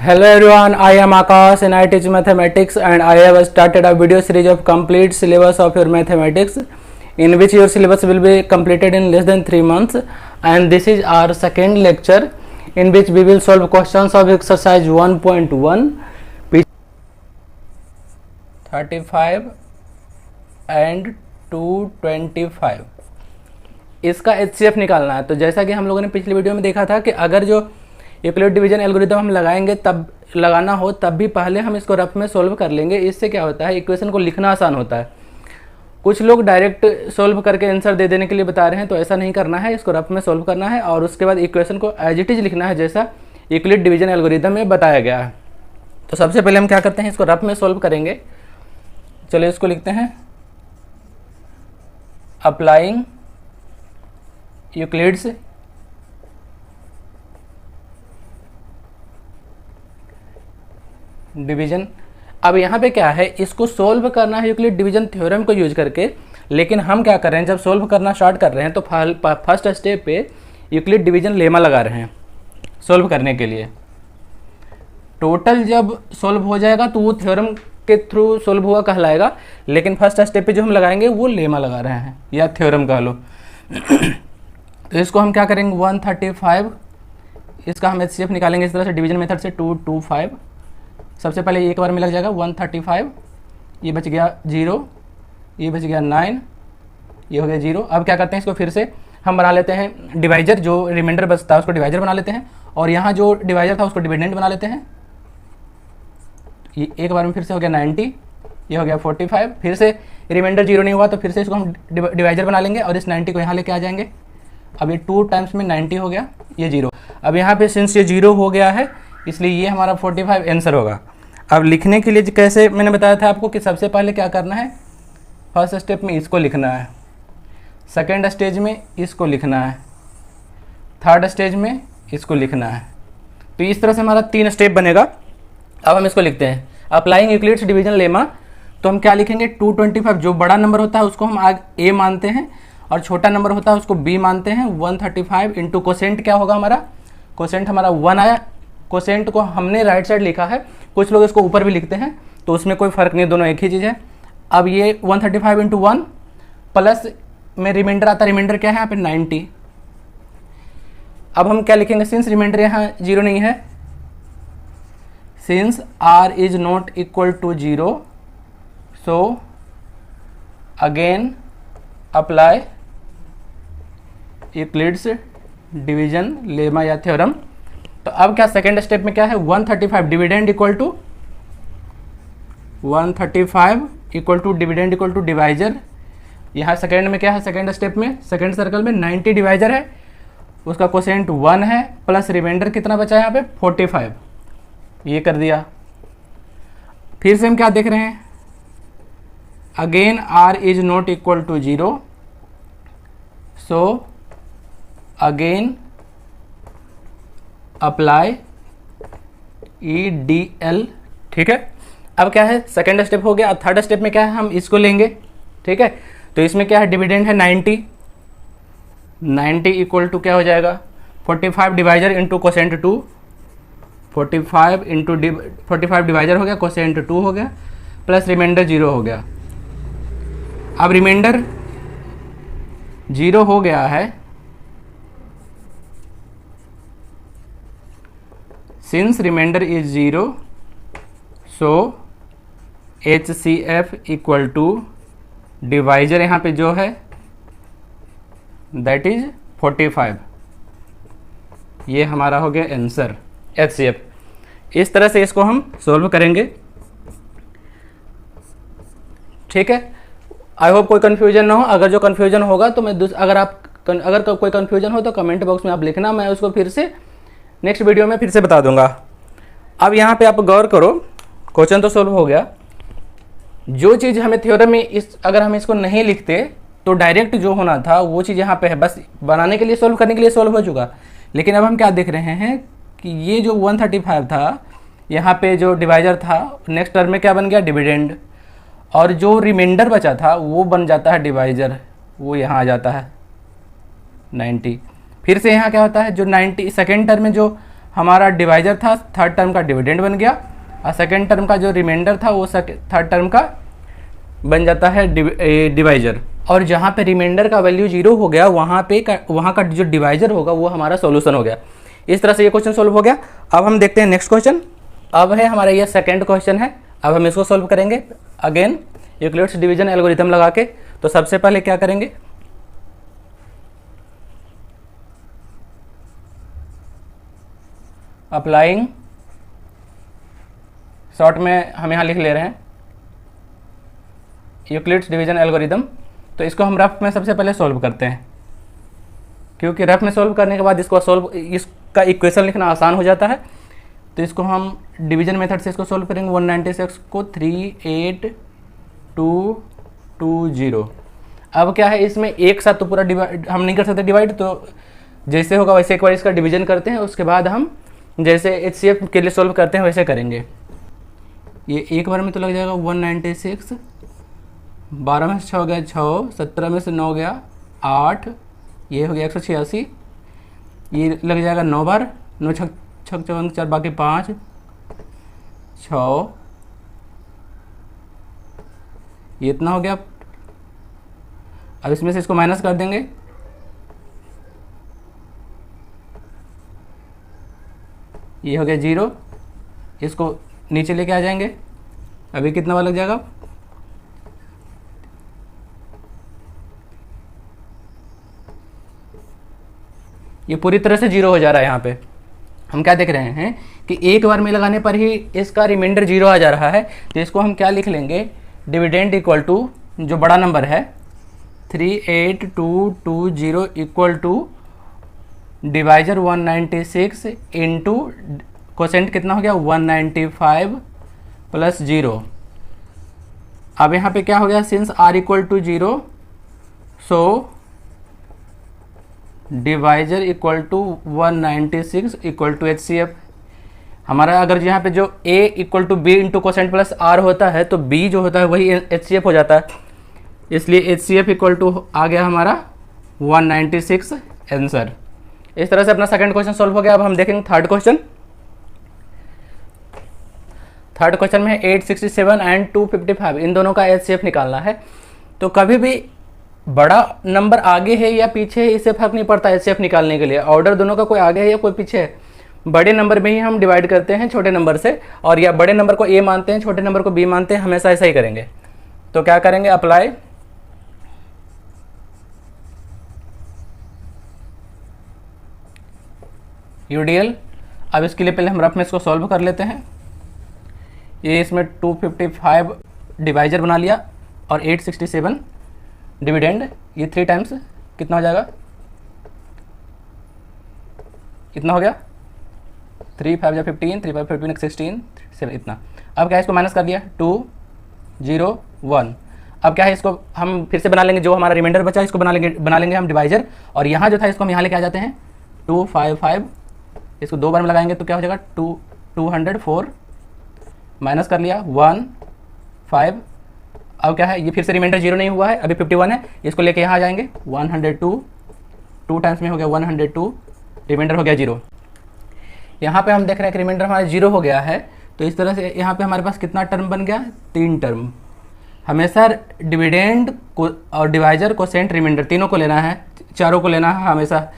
Hello everyone, I am Akash and I teach mathematics and I have started a video series of complete syllabus of your mathematics in which your syllabus will be completed in less than 3 months, and this is our second lecture in which we will solve questions of exercise 1.1 page 35 and 225। इसका HCF निकालना है। तो जैसा कि हम लोगों ने पिछली वीडियो में देखा था कि अगर जो यूक्लिड डिवीजन एल्गोरिथम हम लगाएंगे तब लगाना हो तब भी पहले हम इसको रफ में सोल्व कर लेंगे। इससे क्या होता है, इक्वेशन को लिखना आसान होता है। कुछ लोग डायरेक्ट सोल्व करके आंसर दे देने के लिए बता रहे हैं, तो ऐसा नहीं करना है, इसको रफ में सोल्व करना है और उसके बाद इक्वेशन को एज इट इज लिखना है जैसा यूक्लिड डिवीजन एल्गोरिथम में बताया गया है। तो सबसे पहले हम क्या करते हैं, इसको रफ में सोल्व करेंगे। चलिए इसको लिखते हैं, अप्लाइंग यूक्लिड्स डिवीजन। अब यहाँ पे क्या है, इसको सोल्व करना है यूक्लिड डिवीजन थ्योरम को यूज करके, लेकिन हम क्या कर रहे हैं, जब सोल्व करना स्टार्ट कर रहे हैं तो फर्स्ट स्टेप पे यूक्लिड डिवीजन लेमा लगा रहे हैं सोल्व करने के लिए। टोटल जब सोल्व हो जाएगा तो वो थ्योरम के थ्रू सोल्व हुआ कहलाएगा, लेकिन फर्स्ट स्टेप पे जो हम लगाएंगे वो लेमा लगा रहे हैं या थ्योरम कह लो। तो इसको हम क्या करेंगे, 135, इसका हम HCF निकालेंगे इस तरह से डिवीजन मेथड से 225। सबसे पहले एक बार में लग जाएगा 135, ये बच गया 0, ये बच गया 9, ये हो गया 0। अब क्या करते हैं, इसको फिर से हम बना लेते हैं डिवाइजर, जो रिमाइंडर बचता है उसको डिवाइजर बना लेते हैं और यहाँ जो डिवाइजर था उसको डिविडेंड बना लेते हैं। ये एक बार में फिर से हो गया 90, ये हो गया 45, फिर से रिमाइंडर 0 नहीं हुआ तो फिर से इसको हम डिवाइजर बना लेंगे और इस 90 को यहाँ लेके आ जाएंगे। अब ये 2 टाइम्स में 90 हो गया, ये 0। अब यहाँ पे सिंस ये 0 हो गया है इसलिए ये हमारा 45 आंसर होगा। अब लिखने के लिए कैसे मैंने बताया था आपको कि सबसे पहले क्या करना है, फर्स्ट स्टेप में इसको लिखना है, सेकेंड स्टेज में इसको लिखना है, थर्ड स्टेज में इसको लिखना है। तो इस तरह से हमारा 3 स्टेप बनेगा। अब हम इसको लिखते हैं, अप्लाइंग यूक्लिड्स डिवीजन लेमा। तो हम क्या लिखेंगे, 225 जो बड़ा नंबर होता है उसको हम A मानते हैं और छोटा नंबर होता है उसको B मानते हैं। 135 इंटू कोसेंट क्या होगा हमारा, कोसेंट हमारा 1 आया। कोसेंट को हमने राइट साइड लिखा है, कुछ लोग इसको ऊपर भी लिखते हैं, तो उसमें कोई फ़र्क नहीं, दोनों एक ही चीज़ है। अब ये 135 इंटू 1 प्लस में रिमाइंडर आता है, रिमाइंडर क्या है यहाँ पे 90। अब हम क्या लिखेंगे, सिंस रिमाइंडर यहाँ 0 नहीं है, since R is not equal to 0 so again apply Euclid's division lemma या थ्योरम। तो अब क्या सेकेंड स्टेप में क्या है, 135 dividend equal to 135 equal to dividend equal to divisor. यहाँ सेकेंड में क्या है, सेकेंड स्टेप में सेकेंड सर्कल में 90 डिवाइजर है, उसका कोसेंट 1 है प्लस रिमाइंडर कितना बचा है यहाँ पे 45, ये कर दिया। फिर से हम क्या देख रहे हैं, again R is not equal to 0 so again apply EDL। ठीक है, अब क्या है, सेकेंड स्टेप हो गया। अब थर्ड स्टेप में क्या है, हम इसको लेंगे। ठीक है, तो इसमें क्या है, डिविडेंड है 90 इक्वल टू क्या हो जाएगा, 45 डिवाइजर इंटू कोसेंट 2, 45 डिवाइजर हो गया, कोसेंट 2 हो गया प्लस रिमाइंडर 0 हो गया। अब रिमाइंडर 0 हो गया है, since remainder is 0 so HCF equal to divisor यहाँ पे जो है दैट इज 45, ये हमारा हो गया आंसर HCF। इस तरह से इसको हम सोल्व करेंगे। ठीक है, आई होप कोई कन्फ्यूजन ना हो। अगर जो कन्फ्यूजन होगा तो मैं अगर कोई कन्फ्यूजन हो तो कमेंट बॉक्स में आप लिखना, मैं उसको फिर से नेक्स्ट वीडियो में फिर से बता दूंगा। अब यहाँ पे आप गौर करो, क्वेश्चन तो सोल्व हो गया। जो चीज़ हमें थ्योरम में अगर हम इसको नहीं लिखते तो डायरेक्ट जो होना था वो चीज़ यहाँ पे है, बस बनाने के लिए सोल्व करने के लिए सोल्व हो चुका। लेकिन अब हम क्या देख रहे हैं कि ये जो 135 था यहाँ पे जो डिवाइजर था, नेक्स्ट टर्म में क्या बन गया, डिविडेंड, और जो रिमाइंडर बचा था वो बन जाता है डिवाइजर, वो यहाँ आ जाता है 90। फिर से यहाँ क्या होता है, जो 90 सेकेंड टर्म में जो हमारा डिवाइजर था, थर्ड टर्म का डिविडेंड बन गया, और सेकेंड टर्म का जो रिमाइंडर था वो थर्ड टर्म का बन जाता है डिवाइजर। और जहाँ पे रिमाइंडर का वैल्यू 0 हो गया वहाँ का जो डिवाइजर होगा वो हमारा सॉल्यूशन हो गया। इस तरह से ये क्वेश्चन सोल्व हो गया। अब हम देखते हैं नेक्स्ट क्वेश्चन। अब है हमारा ये सेकंड क्वेश्चन है। अब हम इसको सोल्व करेंगे अगेन यूक्लिड्स डिवीजन एल्गोरिथम लगा के। तो सबसे पहले क्या करेंगे, अप्लाइंग, शॉर्ट में हम यहाँ लिख ले रहे हैं यूक्लिड्स डिवीजन एल्गोरिथम। तो इसको हम रफ में सबसे पहले सॉल्व करते हैं, क्योंकि रफ में सॉल्व करने के बाद इसका इक्वेशन लिखना आसान हो जाता है। तो इसको हम डिवीजन मेथड से इसको सॉल्व करेंगे। 196 को 38220। अब क्या है, इसमें एक साथ तो पूरा डिवाइड हम नहीं कर सकते डिवाइड, तो जैसे होगा वैसे एक बार इसका डिवीजन करते हैं, उसके बाद हम जैसे HCF के लिए सॉल्व करते हैं वैसे करेंगे। ये एक बार में तो लग जाएगा 196, 12 में से 6 गया 6, 17 में से 9 गया 8, ये हो गया 186, ये लग जाएगा 9 बार, 9 छक 4 बाकी 5 6, ये इतना हो गया। अब इसमें से इसको माइनस कर देंगे, ये हो गया 0, इसको नीचे लेके आ जाएंगे। अभी कितना बार लग जाएगा, ये पूरी तरह से 0 हो जा रहा है। यहाँ पे हम क्या देख रहे हैं कि एक बार में लगाने पर ही इसका रिमाइंडर 0 आ जा रहा है। तो इसको हम क्या लिख लेंगे, डिविडेंड इक्वल टू जो बड़ा नंबर है 38220 equal to divisor 196 into quotient कितना हो गया 195 प्लस 0। अब यहाँ पे क्या हो गया, since r equal to 0 so divisor equal to 196 equal to HCF। हमारा अगर यहाँ पे जो a equal to B into quotient plus r होता है तो b जो होता है वही HCF हो जाता है, इसलिए HCF इक्वल टू आ गया हमारा 196 आंसर। इस तरह से अपना सेकंड क्वेश्चन सॉल्व हो गया। अब हम देखेंगे थर्ड क्वेश्चन। थर्ड क्वेश्चन में 867 एंड 255 इन दोनों का HCF निकालना है। तो कभी भी बड़ा नंबर आगे है या पीछे है इससे फर्क नहीं पड़ता HCF निकालने के लिए, ऑर्डर दोनों का कोई आगे है या कोई पीछे है। बड़े नंबर में ही हम डिवाइड करते हैं छोटे नंबर से, और या बड़े नंबर को A मानते हैं छोटे नंबर को B मानते हैं, हमेशा ऐसा ही करेंगे। तो क्या करेंगे, अप्लाई UDL। अब इसके लिए पहले हम रफ में इसको सॉल्व कर लेते हैं। ये इसमें 255 डिवाइजर बना लिया और 867 डिविडेंड, ये 3 टाइम्स कितना हो जाएगा, कितना हो गया 3 5 15, 3 5 15 16 7 इतना। अब क्या है, इसको माइनस कर दिया 2 0 1। अब क्या है, इसको हम फिर से बना लेंगे, जो हमारा रिमाइंडर बचा इसको बना लेंगे हम डिवाइजर, और यहाँ जो था इसको हम यहाँ लेके आ जाते हैं 255, इसको 2 बार में लगाएंगे तो क्या हो जाएगा 204 माइनस कर लिया 1 5। अब क्या है, ये फिर से रिमाइंडर 0 नहीं हुआ है, अभी 51 है, इसको लेके यहाँ आ जाएंगे 102, 2 टाइम्स में हो गया 102, रिमाइंडर हो गया 0। यहाँ पे हम देख रहे हैं कि रिमाइंडर हमारा 0 हो गया है। तो इस तरह से यहाँ पे हमारे पास कितना टर्म बन गया, 3 टर्म। हमेशा डिविडेंड को और डिवाइजर कोसेंट रिमाइंडर तीनों को लेना है, चारों को लेना है हमेशा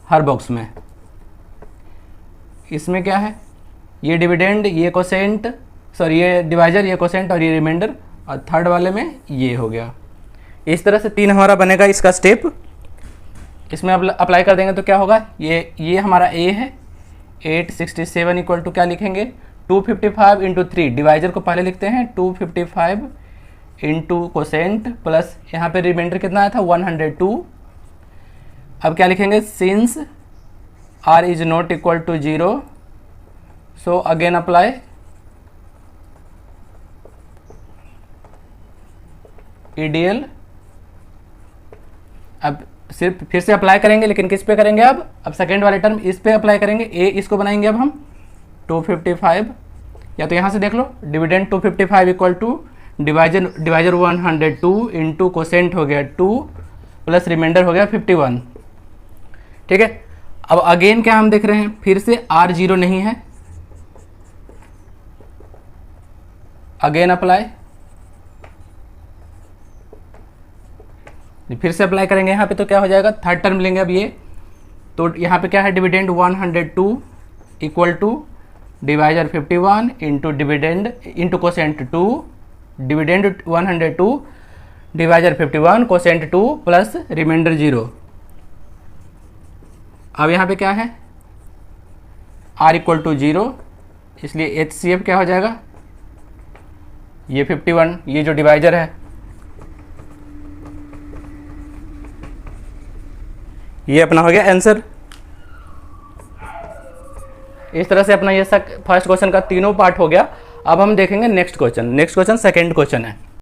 हर बॉक्स में। इसमें क्या है, ये डिविडेंड, ये कोसेंट, सॉरी ये डिवाइजर, ये कोसेंट और ये रिमाइंडर, और थर्ड वाले में ये हो गया। इस तरह से 3 हमारा बनेगा इसका स्टेप। इसमें अब अप्लाई कर देंगे तो क्या होगा, ये हमारा A है, 867 इक्वल टू क्या लिखेंगे 255 इंटू 3, डिवाइजर को पहले लिखते हैं 255 इंटू कोसेंट प्लस यहाँ पे रिमाइंडर कितना आया था 102। अब क्या लिखेंगे, since r is not equal to 0 so again apply EDL। अब सिर्फ फिर से अप्लाई करेंगे, लेकिन किस पे करेंगे, अब सेकेंड वाले टर्म इस पे अप्लाई करेंगे। A इसको बनाएंगे अब हम 255, या तो यहाँ से देख लो dividend 255 equal to divisor 102 into quotient हो गया 2 प्लस रिमाइंडर हो गया 51। ठीक है, अब अगेन क्या हम देख रहे हैं, फिर से R 0 नहीं है, अगेन अप्लाई, फिर से अप्लाई करेंगे यहाँ पे तो क्या हो जाएगा, थर्ड टर्म लेंगे अब ये, तो यहाँ पे क्या है dividend 102 equal to divisor 51 into dividend into quotient 2, dividend 102 divisor 51 quotient 2 plus remainder 0। अब यहाँ पे क्या है R इक्वल टू 0, इसलिए HCF क्या हो जाएगा, ये 51, ये जो डिवाइजर है ये अपना हो गया आंसर। इस तरह से अपना ये फर्स्ट क्वेश्चन का तीनों पार्ट हो गया। अब हम देखेंगे next question. Next question second question है।